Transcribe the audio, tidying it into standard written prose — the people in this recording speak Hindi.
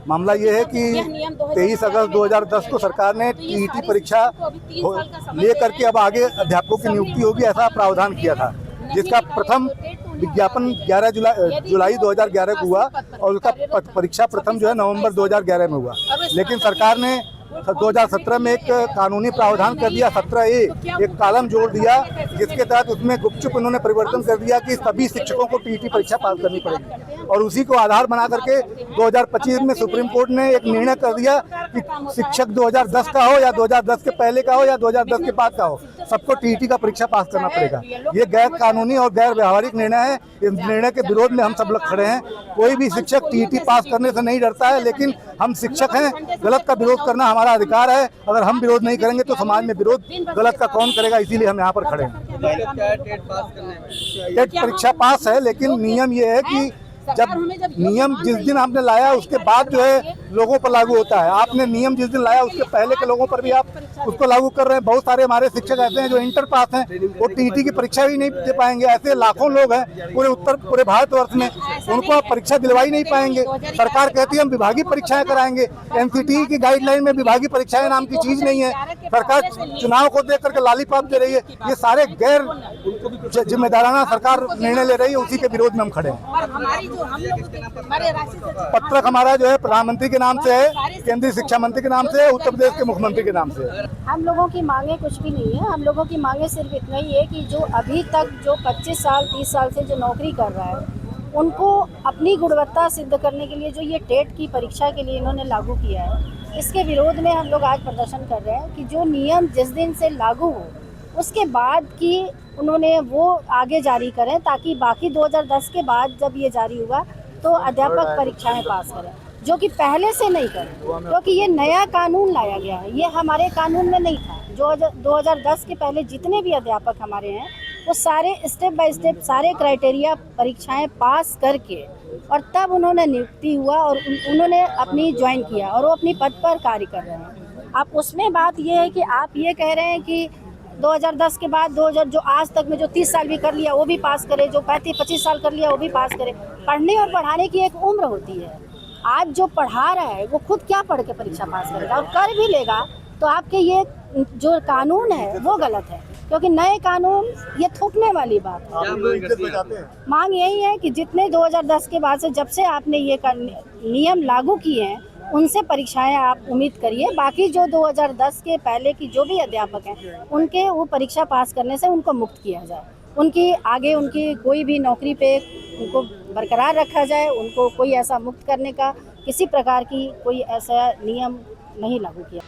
मामला ये है कि 23 अगस्त 2010 को सरकार ने टीईटी परीक्षा लेकर के अब आगे अध्यापकों की नियुक्ति होगी ऐसा प्रावधान किया था, जिसका प्रथम विज्ञापन 11 जुलाई 2011 को हुआ और उसका परीक्षा प्रथम जो है नवंबर 2011 में हुआ। लेकिन सरकार ने 2017 में एक कानूनी प्रावधान कर दिया, 17A एक कॉलम जोड़ दिया, जिसके तहत उसमें गुपचुप उन्होंने परिवर्तन कर दिया कि सभी शिक्षकों को टीईटी परीक्षा पास करनी पड़ेगी। और उसी को आधार बना करके 2025 में सुप्रीम कोर्ट ने एक निर्णय कर दिया कि शिक्षक 2010 का हो या 2010 के पहले का हो या 2010 के बाद का हो, सबको टीईटी का परीक्षा पास करना पड़ेगा। ये गैर कानूनी और गैर व्यावहारिक निर्णय है। इस निर्णय के विरोध में हम सब लोग खड़े हैं। कोई भी शिक्षक टीईटी पास करने से नहीं डरता है, लेकिन हम शिक्षक हैं, गलत का विरोध करना हमारा अधिकार है। अगर हम विरोध नहीं करेंगे तो समाज में विरोध गलत का कौन करेगा, इसीलिए हम यहाँ पर खड़े हैं। टेट परीक्षा पास है, लेकिन नियम ये है कि जब नियम जिस दिन आपने लाया उसके बाद जो है लोगों पर लागू होता है। आपने नियम जिस दिन लाया उसके पहले के लोगों पर भी आप उसको लागू कर रहे हैं। बहुत सारे हमारे शिक्षक ऐसे हैं जो इंटर पास हैं, वो टीईटी की परीक्षा भी नहीं दे पाएंगे। ऐसे लाखों लोग हैं पूरे भारतवर्ष में, उनको आप परीक्षा दिलवाई नहीं पाएंगे। सरकार कहती है हम विभागीय परीक्षाएं कराएंगे। एनसीटीई की गाइडलाइन में विभागीय परीक्षाएं नाम की चीज नहीं है। सरकार चुनाव को देख करके लालीपाप दे रही है। ये सारे गैर जिम्मेदाराना सरकार निर्णय ले रही है, उसी के विरोध में हम खड़े हैं। पत्रक हमारा जो है प्रधानमंत्री के नाम से है, केंद्रीय शिक्षा मंत्री के नाम से है, उत्तर प्रदेश के मुख्यमंत्री के नाम से है। हम लोगों की मांगे कुछ भी नहीं है। हम लोगों की मांगे सिर्फ इतना ही है कि जो अभी तक जो 25 साल 30 साल से जो नौकरी कर रहा है, उनको अपनी गुणवत्ता सिद्ध करने के लिए जो ये टेट की परीक्षा के लिए इन्होंने लागू किया है, इसके विरोध में हम लोग आज प्रदर्शन कर रहे हैं कि जो नियम जिस दिन से लागू हो उसके बाद की उन्होंने वो आगे जारी करें, ताकि बाकी 2010 के बाद जब ये जारी हुआ तो अध्यापक परीक्षाएं पास करें, जो कि पहले से नहीं करें, क्योंकि ये नया कानून लाया गया है। ये हमारे कानून में नहीं था। जो 2010 के पहले जितने भी अध्यापक हमारे हैं वो सारे स्टेप बाय स्टेप सारे क्राइटेरिया परीक्षाएं पास करके और तब उन्होंने नियुक्ति हुआ और उन्होंने अपनी ज्वाइन किया और वो अपनी पद पर कार्य कर रहे हैं। अब उसमें बात ये है कि आप ये कह रहे हैं कि 2010 के बाद 2000 जो आज तक में जो 30 साल भी कर लिया वो भी पास करे, जो 35-25 साल कर लिया वो भी पास करे। पढ़ने और पढ़ाने की एक उम्र होती है। आज जो पढ़ा रहा है वो खुद क्या पढ़ के परीक्षा पास करेगा, और कर भी लेगा तो आपके ये जो कानून है वो गलत है, क्योंकि नए कानून ये थूकने वाली बात है। मांग यही है कि जितने 2010 के बाद से जब से आपने ये नियम लागू किए हैं उनसे परीक्षाएं आप उम्मीद करिए। बाकी जो 2010 के पहले की जो भी अध्यापक हैं उनके वो परीक्षा पास करने से उनको मुक्त किया जाए। उनकी आगे उनकी कोई भी नौकरी पे उनको बरकरार रखा जाए। उनको कोई ऐसा मुक्त करने का किसी प्रकार की कोई ऐसा नियम नहीं लागू किया।